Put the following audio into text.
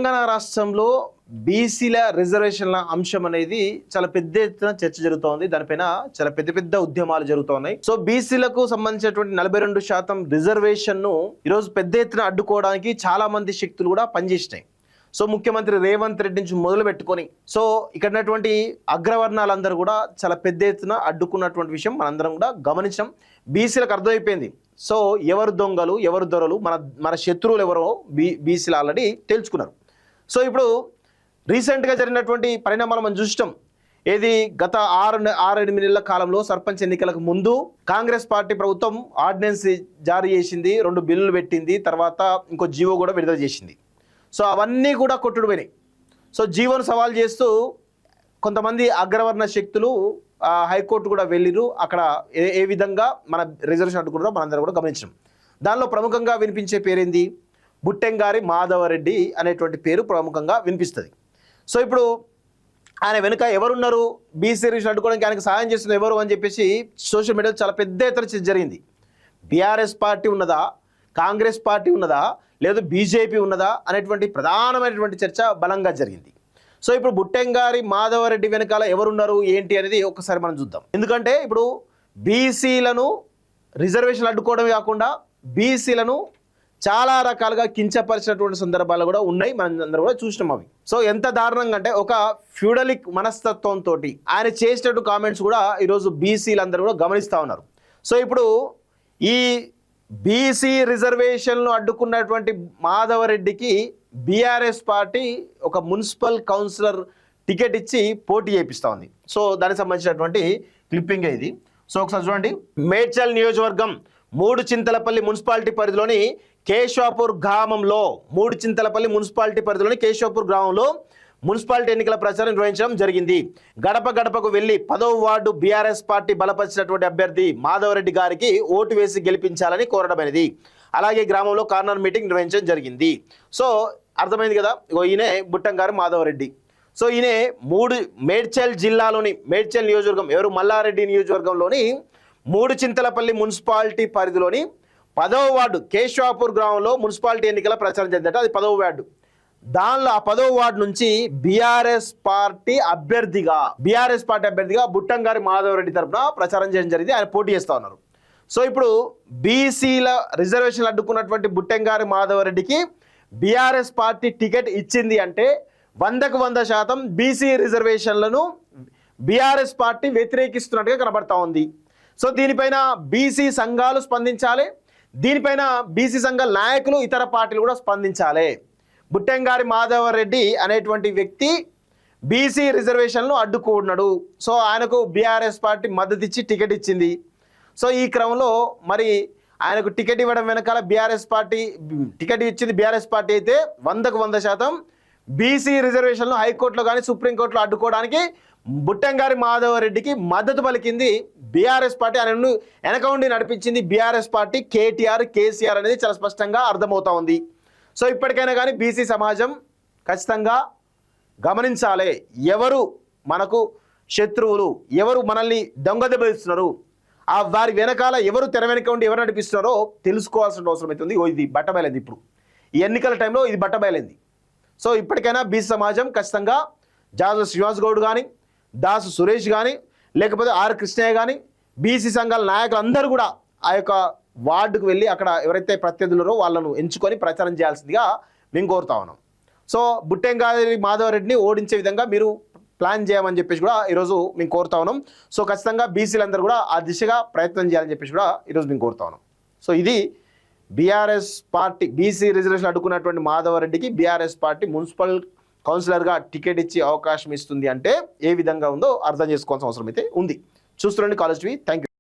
తెలంగాణ రాష్ట్రంలో బీసీల రిజర్వేషన్ల అంశం అనేది చాలా పెద్ద ఎత్తున చర్చ జరుగుతోంది. దానిపైన చాలా పెద్ద ఉద్యమాలు జరుగుతున్నాయి. సో బీసీలకు సంబంధించినటువంటి 42% రిజర్వేషన్ ను ఈరోజు పెద్ద ఎత్తున అడ్డుకోవడానికి చాలా మంది శక్తులు కూడా పనిచేసినాయి. సో ముఖ్యమంత్రి రేవంత్ రెడ్డి నుంచి మొదలు పెట్టుకొని సో ఇక్కడ ఉన్నటువంటి అగ్రవర్ణాలందరూ కూడా చాలా పెద్ద ఎత్తున అడ్డుకున్నటువంటి విషయం మనందరం కూడా గమనించాం. బీసీలకు అర్థమైపోయింది. సో ఎవరు దొంగలు ఎవరు దొరలు మన శత్రువులు ఎవరో బీసీలు ఆల్రెడీ తెలుసుకున్నారు. సో ఇప్పుడు రీసెంట్గా జరిగినటువంటి పరిణామాలు మనం చూస్తాం. ఏది గత 6-8 నెలల కాలంలో సర్పంచ్ ఎన్నికలకు ముందు కాంగ్రెస్ పార్టీ ప్రభుత్వం ఆర్డినెన్స్ జారీ చేసింది, 2 బిల్లులు పెట్టింది, తర్వాత ఇంకో జీవో కూడా విడుదల చేసింది. సో అవన్నీ కూడా కొట్టుడు పోయినాయి. సో జీవోను సవాల్ చేస్తూ కొంతమంది అగ్రవర్ణ శక్తులు హైకోర్టు కూడా వెళ్ళిరు. అక్కడ ఏ విధంగా మన రిజర్వేషన్ అడ్డుకుంటారో మనందరం కూడా గమనించాం. దానిలో ప్రముఖంగా వినిపించే పేరేంది? బుట్టెంగారి మాధవరెడ్డి అనేటువంటి పేరు ప్రముఖంగా వినిపిస్తుంది. సో ఇప్పుడు ఆయన వెనుక ఎవరున్నారు? బీసీ రిజర్వేషన్ అడ్డుకోవడానికి ఆయనకు సహాయం చేస్తున్న ఎవరు అని చెప్పేసి సోషల్ మీడియాలో చాలా పెద్ద ఎత్తున చర్చ జరిగింది. బీఆర్ఎస్ పార్టీ ఉన్నదా, కాంగ్రెస్ పార్టీ ఉన్నదా, లేదు బీజేపీ ఉన్నదా అనేటువంటి ప్రధానమైనటువంటి చర్చ బలంగా జరిగింది. సో ఇప్పుడు బుట్టెంగారి మాధవరెడ్డి వెనకాల ఎవరున్నారు ఏంటి అనేది ఒక్కసారి మనం చూద్దాం. ఎందుకంటే ఇప్పుడు బీసీలను రిజర్వేషన్ అడ్డుకోవడమే కాకుండా బీసీలను చాలా రకాలుగా కించపరిచినటువంటి సందర్భాలు కూడా ఉన్నాయి. మనం అందరూ కూడా చూసినాం అవి. సో ఎంత దారుణంగా అంటే ఒక ఫ్యూడలిక్ మనస్తత్వంతో ఆయన చేసినట్టు కామెంట్స్ కూడా ఈరోజు బీసీలందరూ కూడా గమనిస్తూ ఉన్నారు. సో ఇప్పుడు ఈ బీసీ రిజర్వేషన్లు అడ్డుకున్నటువంటి మాధవరెడ్డికి బీఆర్ఎస్ పార్టీ ఒక మున్సిపల్ కౌన్సిలర్ టికెట్ ఇచ్చి పోటీ చేపిస్తూ ఉంది. సో దానికి సంబంధించినటువంటి క్లిప్పింగ్ ఇది. సో ఒకసారి చూడండి. మేడ్చల్ నియోజకవర్గం 3 చింతలపల్లి మున్సిపాలిటీ పరిధిలోని కేశవాపూర్ గ్రామంలో మున్సిపాలిటీ ఎన్నికల ప్రచారం నిర్వహించడం జరిగింది. గడప గడపకు వెళ్లి 10వ వార్డు బీఆర్ఎస్ పార్టీ బలపరిచినటువంటి అభ్యర్థి మాధవరెడ్డి గారికి ఓటు వేసి గెలిపించాలని కోరడమైనది. అలాగే గ్రామంలో కార్నర్ మీటింగ్ నిర్వహించడం జరిగింది. సో అర్థమైంది కదా. ఈయనే బుట్టంగారి మాధవరెడ్డి. సో ఈయన మేడ్చల్ జిల్లాలోని మేడ్చల్ నియోజకవర్గం మల్లారెడ్డి నియోజకవర్గంలోని 3 చింతలపల్లి మున్సిపాలిటీ పరిధిలోని 10వ వార్డు కేశవాపూర్ గ్రామంలో మున్సిపాలిటీ ఎన్నికల ప్రచారం జరిగిందట. అది 10వ వార్డు. దానిలో ఆ 10వ వార్డు నుంచి బీఆర్ఎస్ పార్టీ అభ్యర్థిగా బుట్టంగారి మాధవరెడ్డి తరఫున ప్రచారం చేయడం జరిగింది. ఆయన పోటీ చేస్తూ ఉన్నారు. సో ఇప్పుడు బీసీల రిజర్వేషన్లు అడ్డుకున్నటువంటి బుట్టంగారి మాధవరెడ్డికి బీఆర్ఎస్ పార్టీ టికెట్ ఇచ్చింది అంటే 100% బీసీ రిజర్వేషన్లను బీఆర్ఎస్ పార్టీ వ్యతిరేకిస్తున్నట్టుగా కనబడతా ఉంది. సో దీనిపైన బీసీ సంఘాలు స్పందించాలి. దీనిపైన బీసీ సంఘాల నాయకులు ఇతర పార్టీలు కూడా స్పందించాలి. బుట్టంగారి మాధవరెడ్డి అనేటువంటి వ్యక్తి బీసీ రిజర్వేషన్లు అడ్డుకున్నాడు. సో ఆయనకు బీఆర్ఎస్ పార్టీ మద్దతు ఇచ్చి టికెట్ ఇచ్చింది. సో ఈ క్రమంలో మరి ఆయనకు టికెట్ ఇవ్వడం వెనకాల బీఆర్ఎస్ పార్టీ టికెట్ ఇచ్చింది బీఆర్ఎస్ పార్టీ అయితే 100% బీసీ రిజర్వేషన్లు హైకోర్టులో కానీ సుప్రీంకోర్టులో అడ్డుకోవడానికి బుట్టంగారి మాధవరెడ్డికి మద్దతు పలికింది బీఆర్ఎస్ పార్టీ. ఆయన వెనక ఉండి నడిపించింది బీఆర్ఎస్ పార్టీ, కేసీఆర్ అనేది చాలా స్పష్టంగా అర్థమవుతా ఉంది. సో ఇప్పటికైనా కానీ బీసీ సమాజం ఖచ్చితంగా గమనించాలి. ఎవరు మనకు శత్రువులు, ఎవరు మనల్ని దొంగ దెబ్బతిస్తున్నారు, వారి వెనకాల ఎవరు తెర వెనక ఉండి ఎవరు నడిపిస్తున్నారో తెలుసుకోవాల్సిన అవసరం అవుతుంది. ఇది బట్టబయలైంది. ఇప్పుడు ఈ ఎన్నికల టైంలో ఇది బట్టబయలైంది. సో ఇప్పటికైనా బీసీ సమాజం ఖచ్చితంగా జాజు శ్రీనివాస్ గౌడ్ కానీ, దాసు సురేష్ కానీ, లేకపోతే ఆర్ కృష్ణయ్య కానీ, బీసీ సంఘాల నాయకులు అందరూ కూడా ఆ యొక్క వార్డుకు వెళ్ళి అక్కడ ఎవరైతే ప్రత్యర్థులరో వాళ్ళను ఎంచుకొని ప్రచారం చేయాల్సిందిగా మేము కోరుతా ఉన్నాం. సో బుట్టంగారి మాధవరెడ్డిని ఓడించే విధంగా మీరు ప్లాన్ చేయమని చెప్పేసి కూడా ఈరోజు మేము కోరుతా ఉన్నాం. సో ఖచ్చితంగా బీసీలందరూ కూడా ఆ దిశగా ప్రయత్నం చేయాలని చెప్పేసి కూడా ఈరోజు మేము కోరుతా ఉన్నాం. సో ఇది బీఆర్ఎస్ పార్టీ బీసీ రిజర్వేషన్ అడ్డుకున్నటువంటి మాధవరెడ్డికి బీఆర్ఎస్ పార్టీ మున్సిపల్ కౌన్సిలర్గా టికెట్ ఇచ్చి అవకాశం ఇస్తుంది అంటే ఏ విధంగా ఉందో అర్థం చేసుకోవాల్సిన అవసరం అయితే ఉంది. చూస్తుండండి కాలేజ్ టీవీ. Thank you.